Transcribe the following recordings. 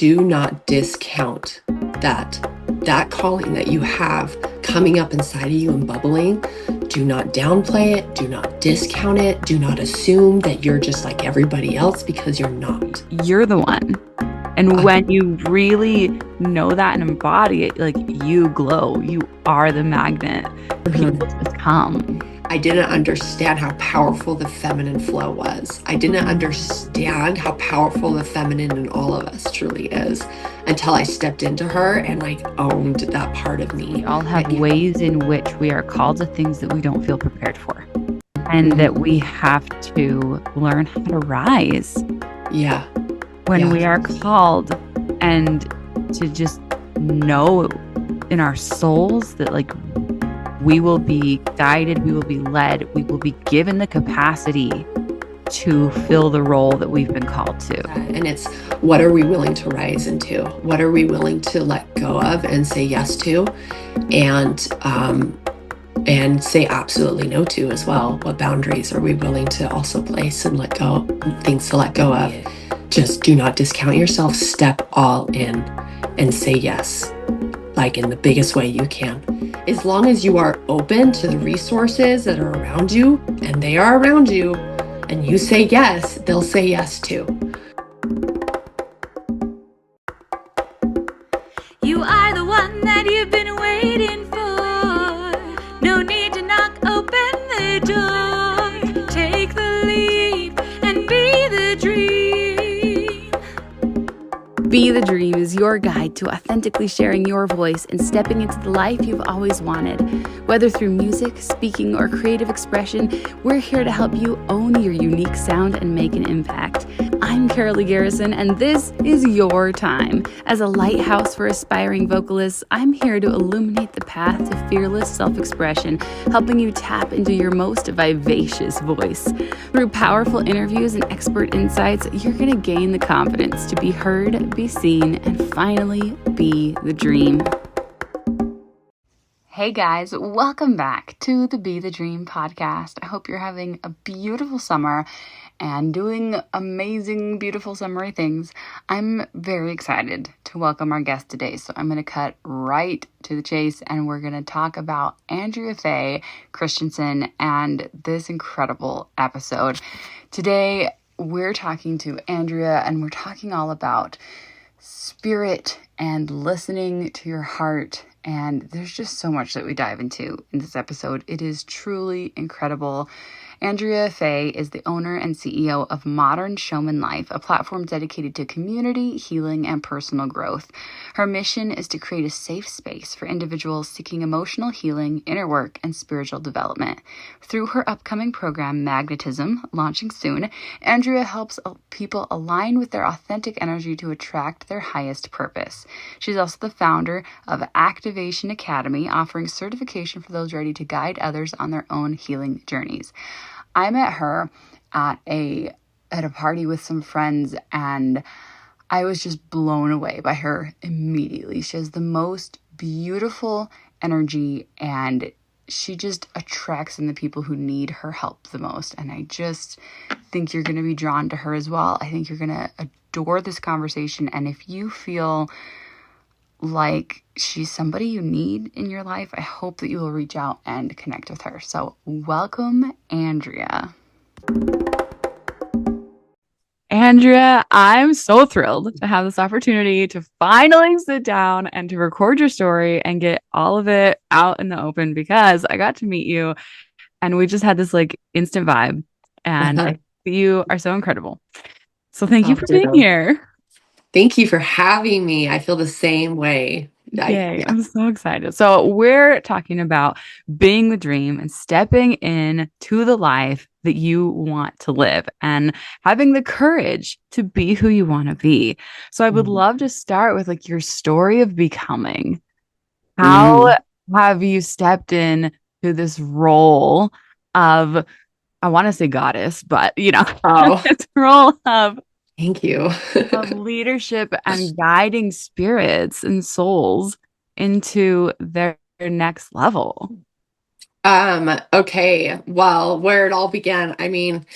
do not discount that calling that you have coming up inside of you and bubbling. Do not downplay it. Do not discount it. Do not assume that you're just like everybody else, because you're not. You're the one. And when you really know that and embody it, like, you glow. You are the magnet. People just come. I didn't understand how powerful the feminine flow was. I didn't understand how powerful the feminine in all of us truly is until I stepped into her and like owned that part of me. We all have ways in which we are called to things that we don't feel prepared for, and that we have to learn how to rise. Yeah. When we are called, and to just know in our souls that like we will be guided, we will be led, we will be given the capacity to fill the role that we've been called to. And it's, what are we willing to rise into? What are we willing to let go of and say yes to? And say absolutely no to as well. What boundaries are we willing to also place and let go, things to let go of? Just do not discount yourself. Step all in and say yes, like in the biggest way you can. As long as you are open to the resources that are around you, and they are around you, and you say yes, they'll say yes too. You are the one that you've been waiting for. No need to knock open the door. Take the leap and be the dream. Be the Dream is your guide to authentically sharing your voice and stepping into the life you've always wanted. Whether through music, speaking, or creative expression, we're here to help you own your unique sound and make an impact. I'm Carolee Garrison, and this is your time. As a lighthouse for aspiring vocalists, I'm here to illuminate the path to fearless self-expression, helping you tap into your most vivacious voice. Through powerful interviews and expert insights, you're going to gain the confidence to be heard, be seen, and finally be the dream. Hey guys, welcome back to the Be the Dream podcast. I hope you're having a beautiful summer and doing amazing, beautiful summery things. I'm very excited to welcome our guest today, so I'm going to cut right to the chase, and we're going to talk about Andrea Faye Christensen and this incredible episode. Today, we're talking to Andrea, and we're talking all about spirit and listening to your heart. And there's just so much that we dive into in this episode. It is truly incredible. Andrea Faye is the owner and CEO of Modern Showman Life, a platform dedicated to community, healing, and personal growth. Her mission is to create a safe space for individuals seeking emotional healing, inner work, and spiritual development. Through her upcoming program, Magnetism, launching soon, Andrea helps people align with their authentic energy to attract their highest purpose. She's also the founder of Activation Academy, offering certification for those ready to guide others on their own healing journeys. I met her at a party with some friends, and I was just blown away by her immediately. She has the most beautiful energy, and she just attracts in the people who need her help the most. And I just think you're going to be drawn to her as well. I think you're going to adore this conversation. And if you feel like she's somebody you need in your life, I hope that you will reach out and connect with her. So welcome, Andrea. Andrea, I'm so thrilled to have this opportunity to finally sit down and to record your story and get all of it out in the open, because I got to meet you and we just had this like instant vibe, and you are so incredible. So thank you for being here. Thank you for having me. I feel the same way. Yay, I'm so excited. So we're talking about being the dream and stepping in to the life that you want to live and having the courage to be who you want to be. So I would love to start with like your story of becoming. How have you stepped in to this role of, I want to say goddess, but this role of, thank you, of leadership and guiding spirits and souls into their next level? Okay. Well, where it all began, I mean,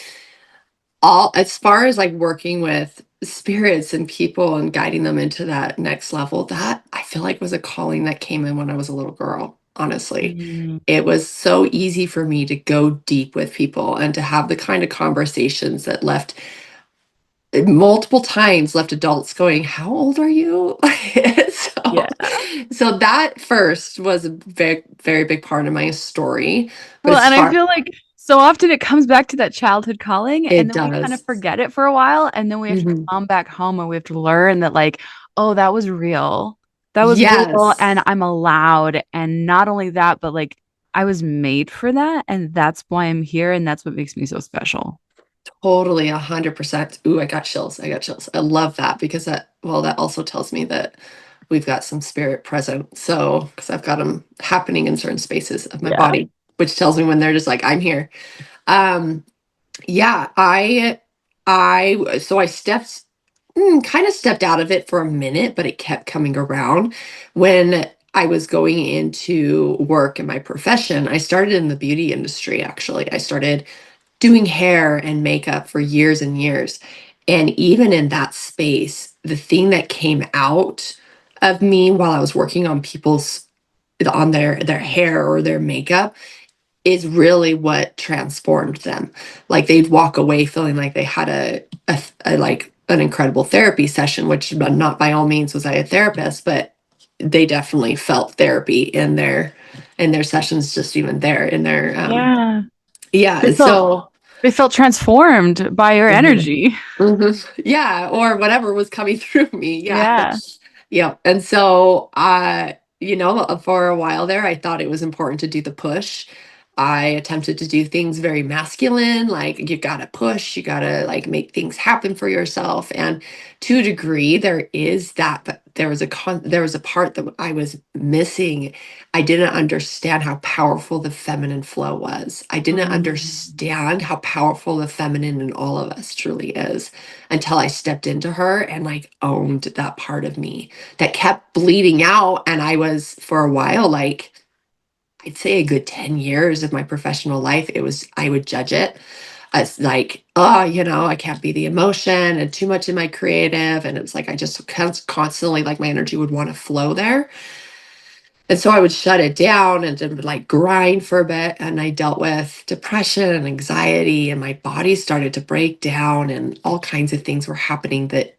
as far as like working with spirits and people and guiding them into that next level, that I feel like was a calling that came in when I was a little girl, honestly. Mm, It was so easy for me to go deep with people and to have the kind of conversations that left multiple times left adults going, "How old are you?" yeah. So that first was a very, very big part of my story. But Well, as and I far feel like so often it comes back to that childhood calling, and it then we kind of does. forget it for a while, and then we have to Mhm. come back home and we have to learn that, like, oh, that was real. That was real, and Yes. I'm allowed. And not only that, but like I was made for that, and that's why I'm here, and that's what makes me so special. Totally, 100%. Ooh, I got chills. I got chills. I love that because that also tells me that we've got some spirit present. So, because I've got them happening in certain spaces of my Yeah. body, which tells me when they're just like, I'm here. Um, yeah, so I kind of stepped out of it for a minute, but it kept coming around when I was going into work in my profession. I started in the beauty industry, actually. I started doing hair and makeup for years and years. And even in that space, the thing that came out of me while I was working on people's on their hair or their makeup is really what transformed them. Like they'd walk away feeling like they had a like an incredible therapy session, which not by all means was I a therapist, but they definitely felt therapy in their sessions, just even there in their Yeah. yeah. They felt So they felt transformed by your mhm. energy. Mhm. Yeah, or whatever was coming through me. Yeah. Yeah. Yeah. And so, for a while there, I thought it was important to do the push. I attempted to do things very masculine, like you gotta push, you gotta like make things happen for yourself. And to a degree, there is that, but there was a part that I was missing. I didn't understand how powerful the feminine flow was. I didn't Mm. understand how powerful the feminine in all of us truly is until I stepped into her and like owned that part of me that kept bleeding out. And I was for a while, like I'd say a good 10 years of my professional life, I would judge it as like, oh, I can't be the emotion and too much in my creative. And it was like, I just constantly, like my energy would want to flow there. And so I would shut it down and then like grind for a bit. And I dealt with depression and anxiety, and my body started to break down, and all kinds of things were happening that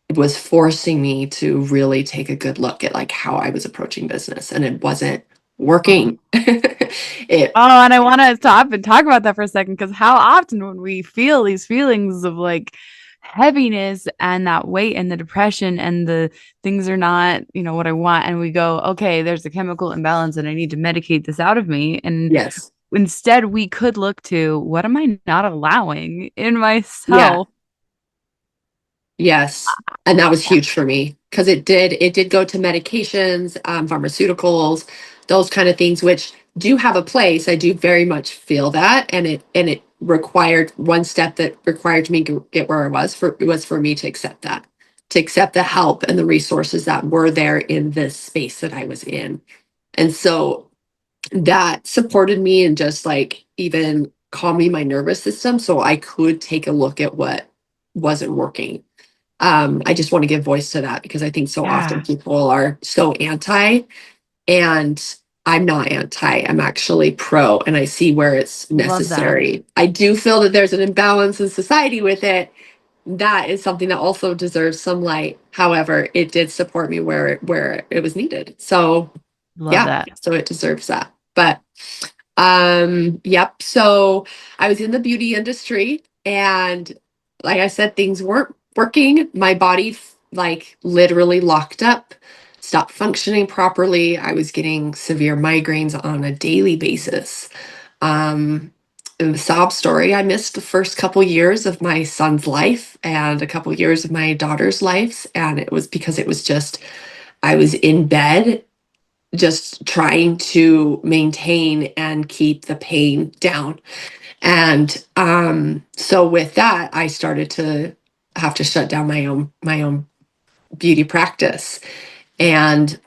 it was forcing me to really take a good look at like how I was approaching business, and it wasn't working. it Oh, and I want to stop and talk about that for a second, because how often when we feel these feelings of like heaviness and that weight and the depression and the things are not, what I want, and we go, okay, there's a chemical imbalance and I need to medicate this out of me. And yes. instead, we could look to, what am I not allowing in Yeah. myself? Yes. And that was huge for me because it did go to medications, pharmaceuticals, those kind of things, which do have a place. I do very much feel that. And it required one step that required me to get where I was for me to accept that, to accept the help and the resources that were there in this space that I was in. And so that supported me and just like even calming my nervous system so I could take a look at what wasn't working. I just want to give voice to that because I think so often Yeah, people are so anti, and I'm not anti. I'm actually pro, and I see where it's love that. necessary. I do feel that there's an imbalance in society with it. That is something that also deserves some light. However, it did support me where it was needed. So Love yeah, that. so it deserves that. But yep. So I was in the beauty industry, and like I said, things weren't working. My body like literally locked up, stopped functioning properly. I was getting severe migraines on a daily basis. Um, and the sob story, I missed the first couple years of my son's life and a couple years of my daughter's lives. And it was because it was just, I was in bed just trying to maintain and keep the pain down. And so with that, I started to have to shut down my own beauty practice. And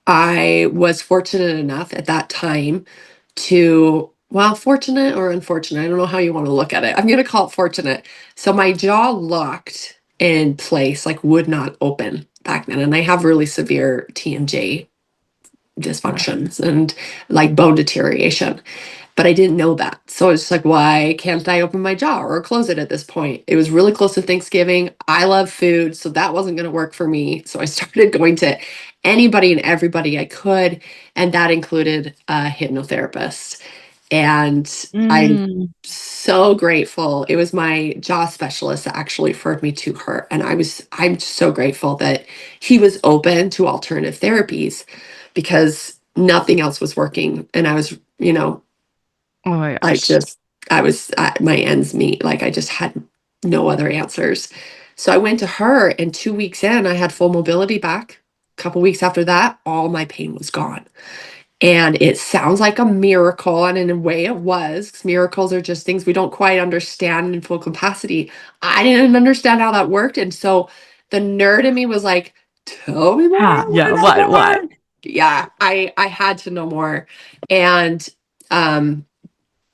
I was fortunate enough at that time to, well, fortunate or unfortunate, I don't know how you want to look at it. I'm going to call it fortunate. So my jaw locked in place, like would not open back then. And I have really severe TMJ dysfunctions and like bone deterioration. But I didn't know that. So it's like, why can't I open my jaw or close it at this point? It was really close to Thanksgiving. I love food, so that wasn't going to work for me. So I started going to anybody and everybody I could, and that included a hypnotherapist. And I'm Mm. so grateful. It was my jaw specialist that actually referred me to her. And I'm so grateful that he was open to alternative therapies because nothing else was working. And I was, Oh my I gosh. just, I was at my ends meet. Like I just had no other answers. So I went to her, and 2 weeks in, I had full mobility back. A couple weeks after that, all my pain was gone. And it sounds like a miracle, and in a way it was, 'cause miracles are just things we don't quite understand in full capacity. I didn't understand how that worked. And so the nerd in me was like, tell me more, I want Yeah. to know What? more. Yeah, I had to know more. And um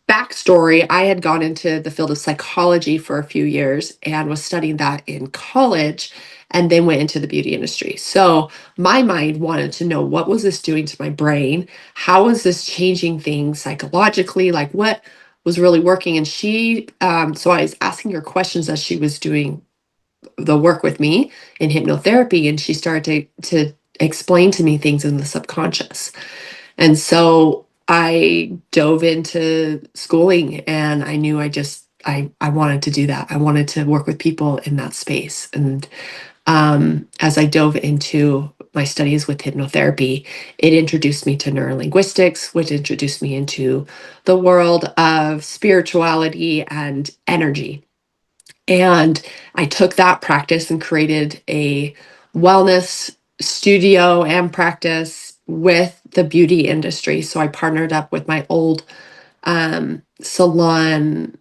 backstory, I had gone into the field of psychology for a few years and was studying that in college, and then went into the beauty industry. So my mind wanted to know, what was this doing to my brain? How was this changing things psychologically? Like what was really working? And so I was asking her questions as she was doing the work with me in hypnotherapy, and she started to explain to me things in the subconscious. And so I dove into schooling, and I knew I wanted to do that. I wanted to work with people in that space. And as I dove into my studies with hypnotherapy, it introduced me to neurolinguistics, which introduced me into the world of spirituality and energy. And I took that practice and created a wellness studio and practice with the beauty industry. So I partnered up with my old salon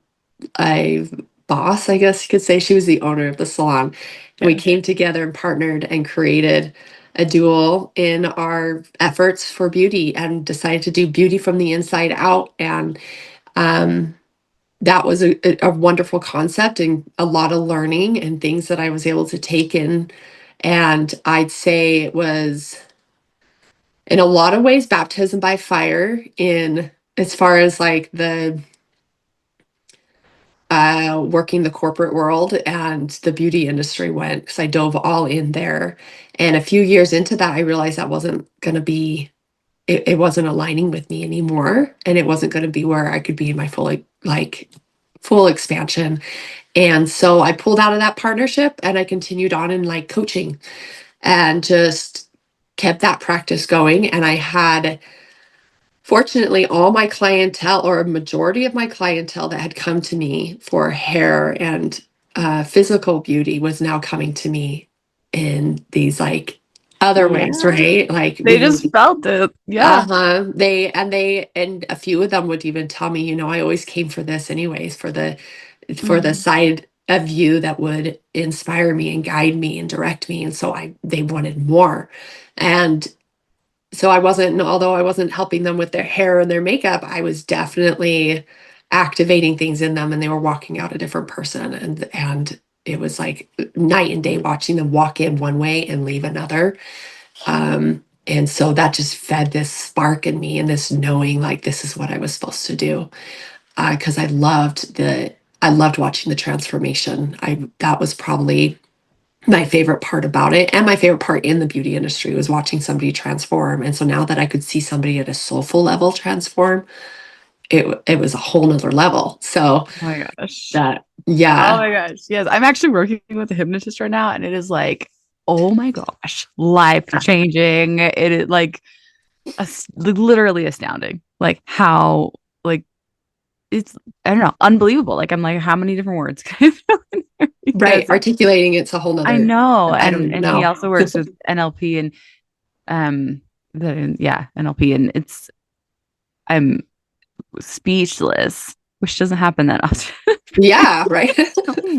I boss, I guess you could say. She was the owner of the salon. We Yeah. came together and partnered and created a duel in our efforts for beauty, and decided to do beauty from the inside out. And um, that was a wonderful concept, and a lot of learning and things that I was able to take in. And I'd say it was, in a lot of ways, baptism by fire, in as far as like the working the corporate world and the beauty industry went, because I dove all in there. And a few years into that, I realized that wasn't going to be, it wasn't aligning with me anymore. And it wasn't going to be where I could be in my full expansion. And so I pulled out of that partnership, and I continued on in like coaching, and just kept that practice going. And I had, fortunately, all my clientele, or a majority of my clientele that had come to me for hair and physical beauty, was now coming to me in these like other ways, Yeah. right? Like They we just felt it. Yeah. uh-huh. And a few of them would even tell me, I always came for this anyways, for the Mhm. side of you that would inspire me and guide me and direct me. And so they wanted more. And so although I wasn't helping them with their hair and their makeup, I was definitely activating things in them, and they were walking out a different person. And it was like night and day watching them walk in one way and leave another. And so that just fed this spark in me, and this knowing like this is what I was supposed to do. Because I loved watching the transformation. That was probably my favorite part about it, and my favorite part in the beauty industry was watching somebody transform. And so now that I could see somebody at a soulful level transform, it was a whole nother level. So Oh my gosh. that, Oh yeah. my gosh. Yes. I'm actually working with a hypnotist right now, and it is like, oh my gosh, life changing. It is like literally astounding. Like how, like, it's, I don't know, unbelievable. Like, I'm like, how many different words can I throw in there? Right, Because articulating it's a whole I nother, know. I don't And even he know. also works with NLP and yeah, NLP. And I'm speechless, which doesn't happen that often. Yeah, right.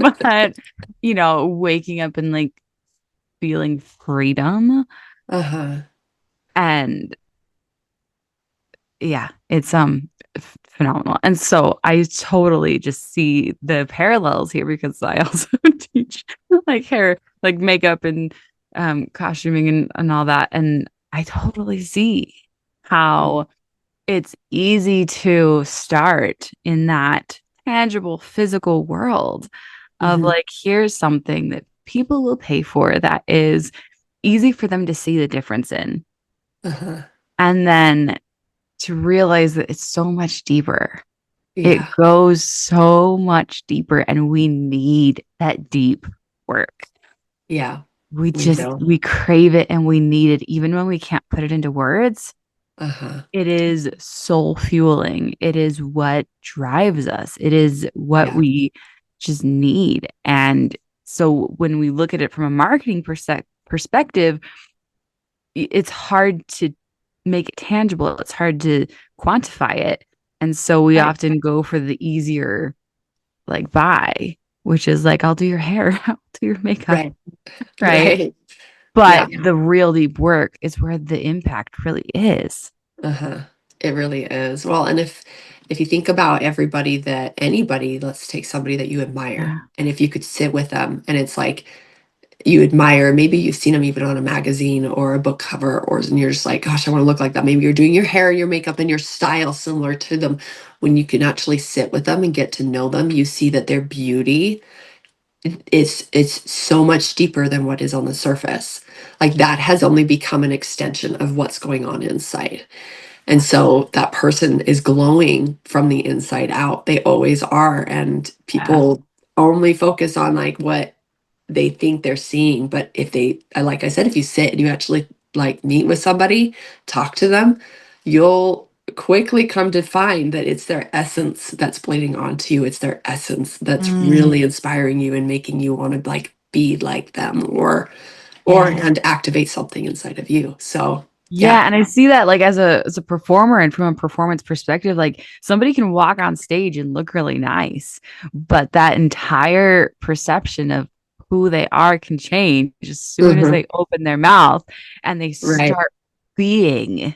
But, waking up and like feeling freedom. Uh-huh. And yeah, it's phenomenal. And so I totally just see the parallels here because I also teach like hair, like makeup and costuming and all that. And I totally see how it's easy to start in that tangible physical world of Mhm. like, here's something that people will pay for that is easy for them to see the difference in. Uh-huh. And then to realize that it's so much deeper. It Yeah. goes so much deeper, and we need that deep work. Yeah. We We just, do. we crave it and we need it, even when we can't put it into words. Uh-huh. It is soul fueling. It is what drives us. It is what Yeah. we just need. And so when we look at it from a marketing perspective, it's hard to make it tangible. It's hard to quantify it. And so we Right. often go for the easier like buy, which is like, I'll do your hair, I'll do your makeup, Right. right? Right. Yeah. But the real deep work is where the impact really is. Uh-huh. It really is. Well, and if you think about everybody that anybody, let's take somebody that you admire, Yeah. and if you could sit with them and it's like you admire, maybe you've seen them even on a magazine or a book cover, or and you're just like, gosh, I want to look like that. Maybe you're doing your hair, your makeup, and your style similar to them. When you can actually sit with them and get to know them, you see that their beauty it's so much deeper than what is on the surface. Like that has only become an extension of what's going on inside. And so that person is glowing from the inside out. They always are. And Yeah. people only focus on like what they think they're seeing. But if they, like I said, if you sit and you actually like meet with somebody, talk to them, you'll quickly come to find that it's their essence that's bleeding onto you. It's their essence that's Mm, really inspiring you and making you want to like be like them or yeah. and activate something inside of you. So yeah. Yeah, and I see that like as a performer and from a performance perspective, like somebody can walk on stage and look really nice, but that entire perception of who they are can change as soon as Mhm. they open their mouth and they Right. start being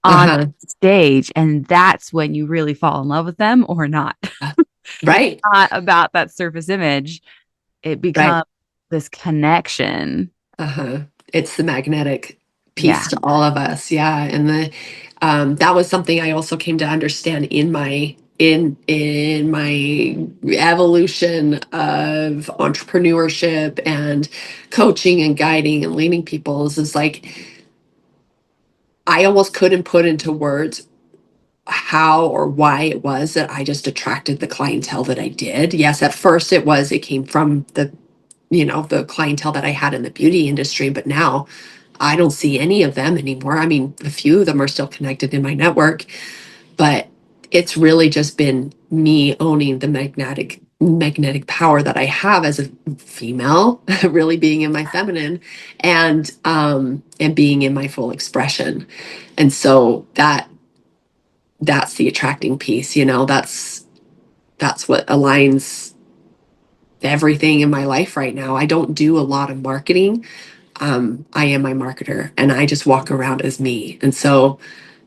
on Uh-huh. stage, and that's when you really fall in love with them or not. Uh, It's Right. not about that surface image. It Right. becomes this connection. Uh-huh. It's the magnetic Yeah. piece to all of us. Yeah. And that was something I also came to understand in my evolution of entrepreneurship and coaching and guiding and leading people is like I almost couldn't put into words how or why it was that I just attracted the clientele that I did. Yes, at first it came from the clientele that I had in the beauty industry, but now I don't see any of them anymore. I mean, a few of them are still connected in my network, but it's really just been me owning the magnetic power that I have as a female, really being in my feminine and being in my full expression. And so that's the attracting piece, that's what aligns everything in my life right now. I don't do a lot of marketing. I am my marketer and I just walk around as me. And so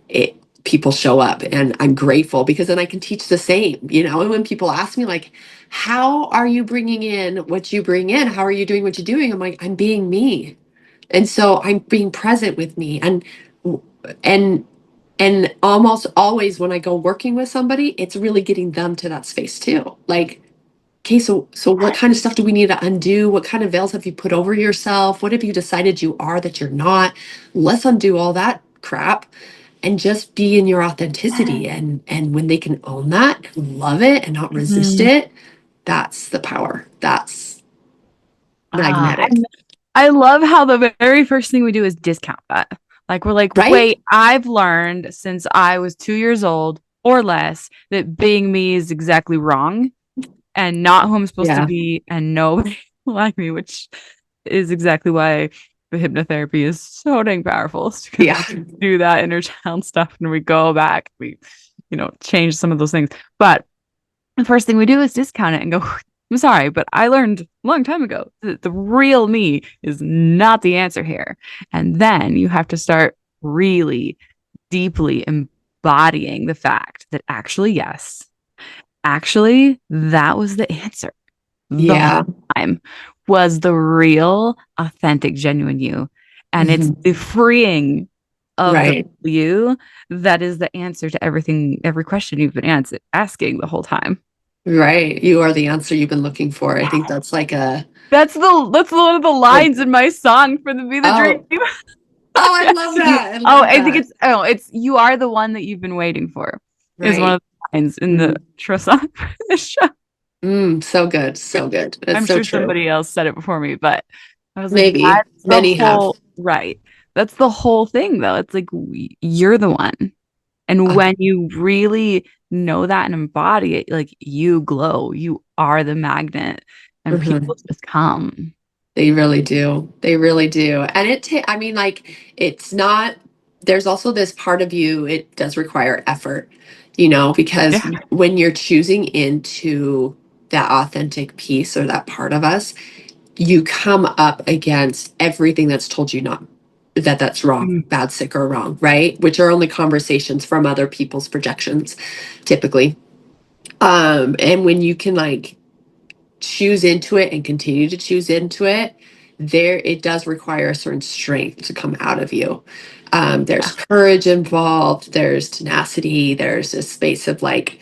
it people show up and I'm grateful because then I can teach the same. And when people ask me like, how are you bringing in what you bring in? How are you doing what you're doing? I'm like, I'm being me. And so I'm being present with me and and almost always when I go working with somebody, it's really getting them to that space too. Like, okay, so what kind of stuff do we need to undo? What kind of veils have you put over yourself? What have you decided you are that you're not? Let's undo all that crap and just be in your authenticity. And when they can own that, love it and not resist Mhm. it, that's the power. That's magnetic. And I love how the very first thing we do is discount that. Like we're like, Right? wait, I've learned since I was 2 years old or less that being me is exactly wrong and not who I'm supposed to Yeah. be, and nobody like me, which is exactly why the hypnotherapy is so dang powerful. It's because Yeah. we do that inner child stuff and we go back, we, change some of those things. But the first thing we do is discount it and go, I'm sorry, but I learned a long time ago that the real me is not the answer here. And then you have to start really deeply embodying the fact that actually, yes, actually, that was the answer the Yeah. whole time, was the real, authentic, genuine you. And it's Mhm. the freeing of the Right. you that is the answer to everything, every question you've been asking the whole time. Right. You are the answer you've been looking for. I think that's like a That's one of the good. lines in my song for the Be the Dream. Oh, oh, I love that. I Oh, love I think that. it's you are the one that you've been waiting for is one Right. of the lines in the Mm. intro song for the show. So good. So good. That's I'm so sure true. somebody else said it before me, but I was like, Maybe. that's the Many have. whole right. That's the whole thing, though. It's like you're the one. And Uh, when you really know that and embody it, like you glow, you are the magnet, and people mhm. just come. They really do. They really do. And I mean, like, it's not, there's also this part of you, it does require effort, because Yeah. when you're choosing into that authentic piece or that part of us, you come up against everything that's told you not that's wrong, Mm. bad, sick, or wrong, right? Which are only conversations from other people's projections, typically. And when you can like choose into it and continue to choose into it, there it does require a certain strength to come out of you. There's Yeah. courage involved, there's tenacity, there's a space of like,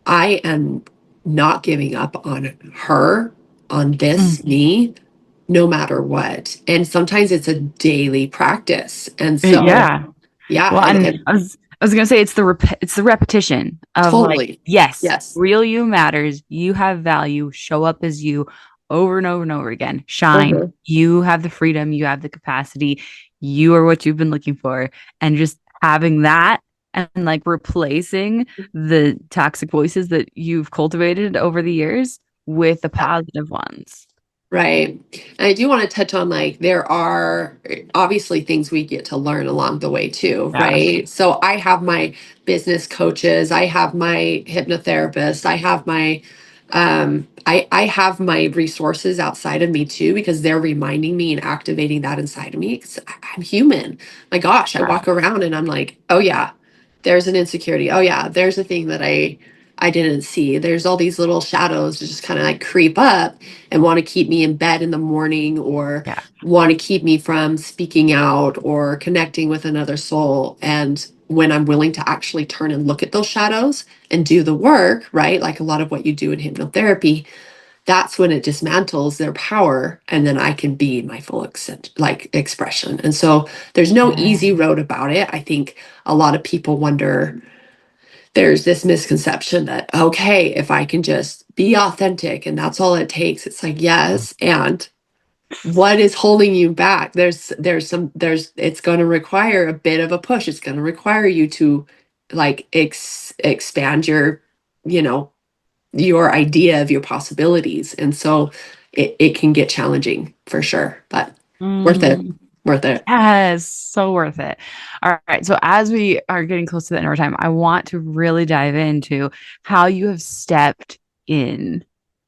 I am not giving up on her, on this Mm. me, no matter what. And sometimes it's a daily practice. And so, Yeah. yeah, Well, and I was gonna say it's the repetition of like, totally. yes, Yes. real you matters. You have value. Show up as you over and over and over again. Shine. Uh-huh. You have the freedom. You have the capacity. You are what you've been looking for. And just having that and like replacing the toxic voices that you've cultivated over the years with the positive ones. Right. And I do want to touch on like there are obviously things we get to learn along the way too, Yeah. right? So I have my business coaches, I have my hypnotherapist, I have my resources outside of me too because they're reminding me and activating that inside of me because I'm human. My gosh, I Yeah. walk around and I'm like, oh yeah, there's an insecurity. Oh yeah, there's a thing that I didn't see. There's all these little shadows that just kind of like creep up and want to keep me in bed in the morning or Yeah. want to keep me from speaking out or connecting with another soul. And when I'm willing to actually turn and look at those shadows and do the work, right? Like a lot of what you do in hypnotherapy, that's when it dismantles their power and then I can be my full expression. And so there's no Yeah. easy road about it. I think a lot of people wonder, there's this misconception that okay, if I can just be authentic and that's all it takes, it's like yes, and what is holding you back? There's it's going to require a bit of a push. It's going to require you to like expand you know your idea of your possibilities, and so it can get challenging for sure, but worth it. Mm. Worth it. Yes, so worth it. All right. So as we are getting close to the end of our time, I want to really dive into how you have stepped in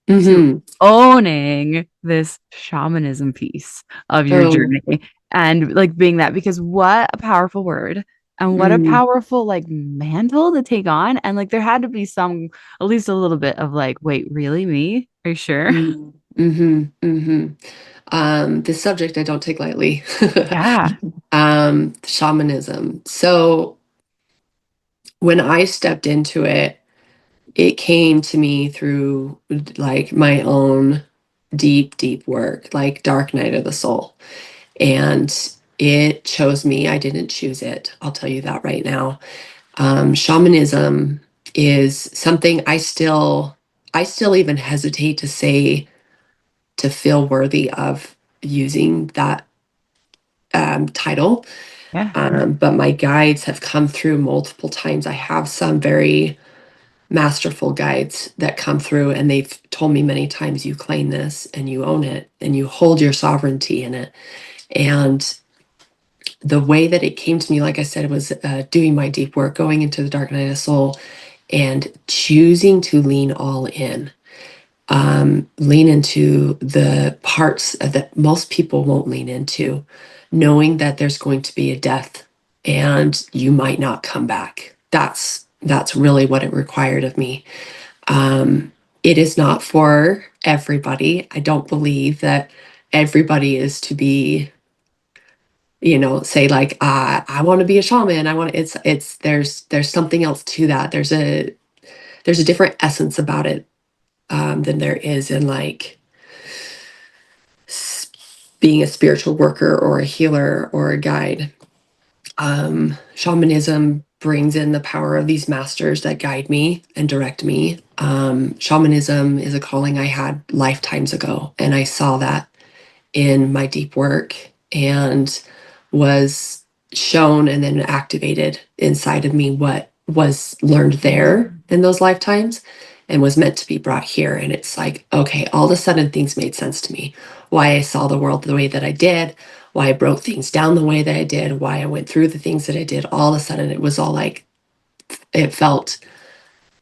to Mm-hmm. owning this shamanism piece of your Oh. journey and like being that because what a powerful word and what a Mm. powerful like mantle to take on. And like there had to be some, at least a little bit of like, wait, really me? Are you sure? Mm. Mm-hmm. Mm-hmm. This subject I don't take lightly. Yeah. Shamanism. So when I stepped into it, it came to me through like my own deep, deep work, like dark night of the soul. And it chose me. I didn't choose it. I'll tell you that right now. Shamanism is something I still even hesitate to say to feel worthy of using that title. Yeah. But my guides have come through multiple times. I have some very masterful guides that come through, and they've told me many times, you claim this and you own it and you hold your sovereignty in it. And the way that it came to me, like I said, was doing my deep work, going into the dark night of soul, and choosing to lean all in. Lean into the parts that most people won't lean into, knowing that there's going to be a death and you might not come back. that's really what it required of me. It is not for everybody. I don't believe that everybody is to be, say like, I want to be a shaman. It's there's something else to that. There's a different essence about it, than there is in like being a spiritual worker or a healer or a guide. Shamanism brings in the power of these masters that guide me and direct me. Shamanism is a calling I had lifetimes ago, and I saw that in my deep work and was shown and then activated inside of me what was learned there in those lifetimes and was meant to be brought here. And it's like, okay, all of a sudden things made sense to me. Why I saw the world the way that I did, why I broke things down the way that I did, why I went through the things that I did. All of a sudden it was all like, it felt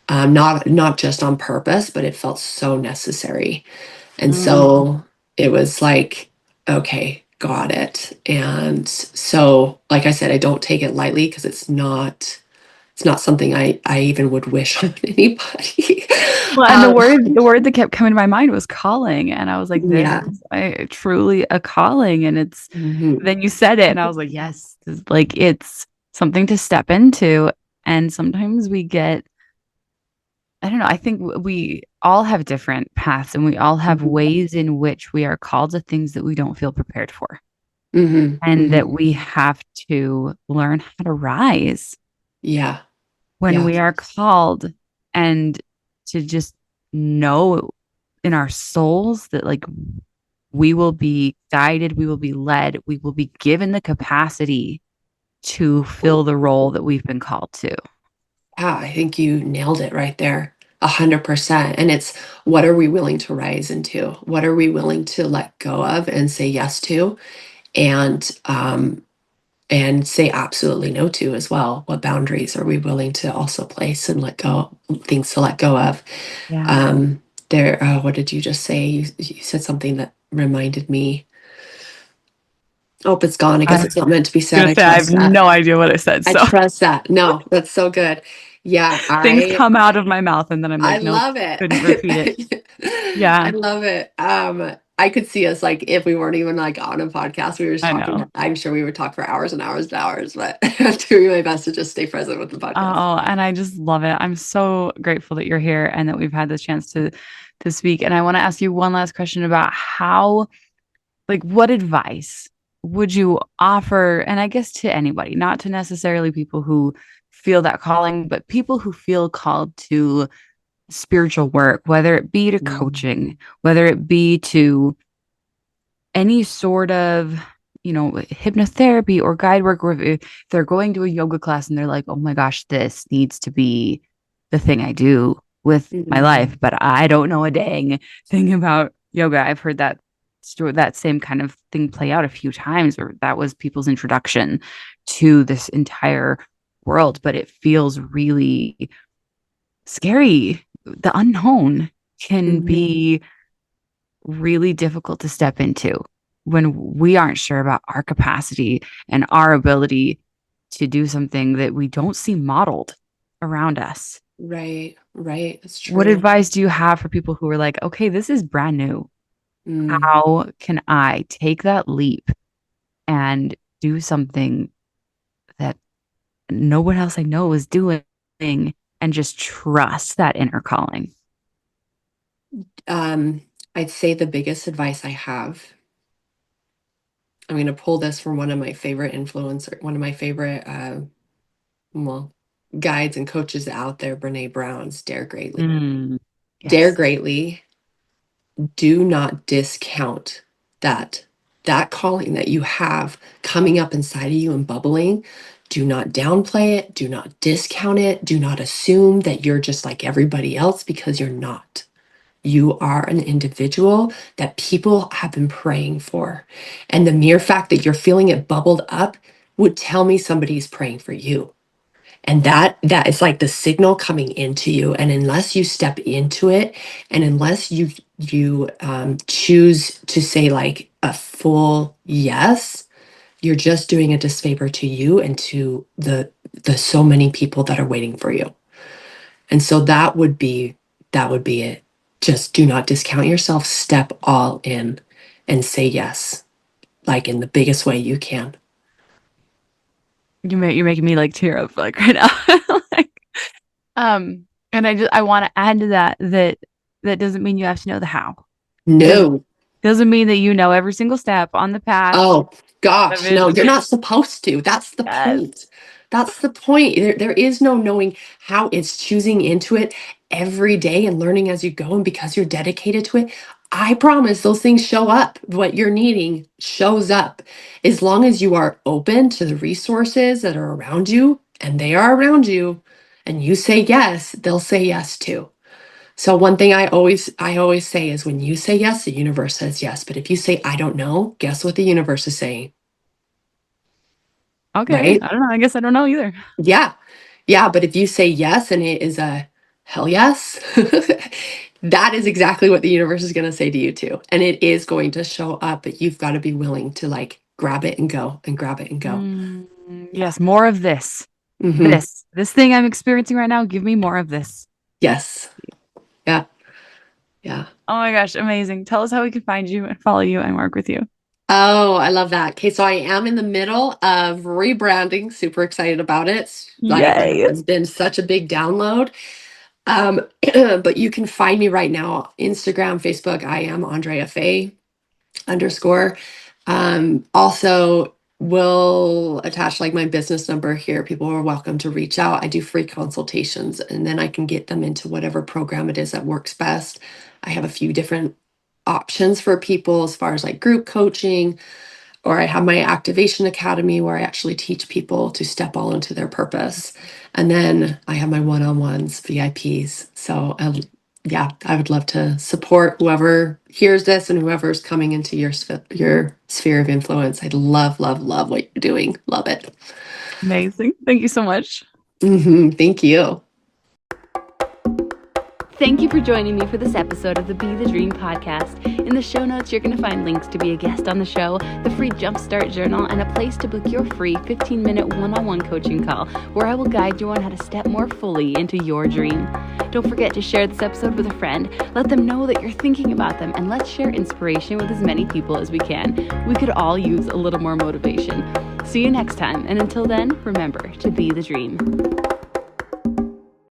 not just on purpose, but it felt so necessary. And so it was like, okay, got it. And so, like I said, I don't take it lightly because it's not something I even would wish on anybody. Well, and the word that kept coming to my mind was calling. And I was like, Yeah. there's truly a calling. And it's, Mhm. then you said it, and I was like, yes, like it's something to step into. And sometimes we get, I don't know, I think we all have different paths, and we all have Mhm. ways in which we are called to things that we don't feel prepared for, Mhm. and that Mhm. we have to learn how to rise Yeah. when Yeah. we are called, and to just know in our souls that like we will be guided, we will be led, we will be given the capacity to fill the role that we've been called to. Yeah, I think you nailed it right there. 100%. And it's, what are we willing to rise into? What are we willing to let go of and say yes to? And say absolutely no to as well. What boundaries are we willing to also place and let go, things to let go of? Yeah. Um, what did you just say? You said something that reminded me. Oh, it's gone. I I guess was it's not meant to be said. gonna I say I have trust that. no idea what I said. I So trust that. No, that's so good. Yeah, things come out of my mouth, and then I'm I like, nope, love it. couldn't repeat it. I Yeah, love it. I could see us like if we weren't even like on a podcast, we were just I talking. know. I'm sure we would talk for hours and hours and hours, but I'm doing my best to just stay present with the podcast. Oh, and I just love it. I'm so grateful that you're here and that we've had the chance to speak. And I want to ask you one last question about how, like, what advice would you offer? And I guess to anybody, not to necessarily people who feel that calling, but people who feel called to spiritual work, whether it be to Mm, coaching, whether it be to any sort of, hypnotherapy or guide work, or if they're going to a yoga class and they're like, oh my gosh, this needs to be the thing I do with my mm, life, but I don't know a dang thing about yoga. I've heard that story, that same kind of thing play out a few times, where that was people's introduction to this entire world, but it feels really scary. The unknown can mhm. be really difficult to step into when we aren't sure about our capacity and our ability to do something that we don't see modeled around us. Right, right. That's What true. advice do you have for people who are like, okay, this is brand new? Mm, How can I take that leap and do something that no one else I know is doing, and just trust that inner calling? um, I'd say the biggest advice I have. I'm going to pull this from one of my favorite influencer, one of my favorite, well, guides and coaches out there, Brene Brown's Dare Greatly. Mm, Dare yes. greatly. Do not discount that calling that you have coming up inside of you and bubbling. Do not downplay it. Do not discount it. Do not assume that you're just like everybody else, because you're not. You are an individual that people have been praying for. And the mere fact that you're feeling it bubbled up would tell me somebody's praying for you. And that is like the signal coming into you. And unless you step into it, and unless you choose to say like a full yes you're just doing a disfavor to you and to the so many people that are waiting for you. And so that would be it. Just do not discount yourself. Step all in and say yes, like in the biggest way you can. You're making me like tear up like right now. Like, and I want to add to that doesn't mean you have to know the how. No. Doesn't mean that you know every single step on the path. Oh gosh, no, Vision. you're not supposed to. That's the Yes. point. That's the point. There is no knowing how. It's choosing into it every day and learning as you go. And because you're dedicated to it, I promise those things show up. What you're needing shows up. As long as you are open to the resources that are around you, and they are around you, and you say yes, they'll say yes too. So one thing I always say is when you say yes, the universe says yes. But if you say I don't know, guess what the universe is saying, Okay. right? I don't know. I guess I don't know either. Yeah. Yeah, but if you say yes and it is a hell yes, that is exactly what the universe is going to say to you too. And it is going to show up, but you've got to be willing to like grab it and go and grab it and go. Yes, more of this. Hmm. This thing I'm experiencing right now, give me more of this. Yes. Yeah. Yeah. Oh my gosh, amazing. Tell us how we can find you and follow you and work with you. Oh, I love that. Okay, so I am in the middle of rebranding. Super excited about it. Like, Yay. it's been such a big download. But you can find me right now, Instagram, Facebook. I am Andrea Faye _ Also, will attach like my business number here. People are welcome to reach out. I do free consultations, and then I can get them into whatever program it is that works best. I have a few different options for people as far as like group coaching, or I have my activation academy where I actually teach people to step all into their purpose. And then I have my one-on-ones, VIPs. So yeah, I would love to support whoever hears this and whoever's coming into your sphere of influence. I'd love, love, love what you're doing. Love it. Amazing. Thank you so much. Thank you. Thank you for joining me for this episode of the Be the Dream podcast. In the show notes, you're going to find links to be a guest on the show, the free Jumpstart Journal, and a place to book your free 15-minute one-on-one coaching call where I will guide you on how to step more fully into your dream. Don't forget to share this episode with a friend. Let them know that you're thinking about them, and let's share inspiration with as many people as we can. We could all use a little more motivation. See you next time, and until then, remember to be the dream.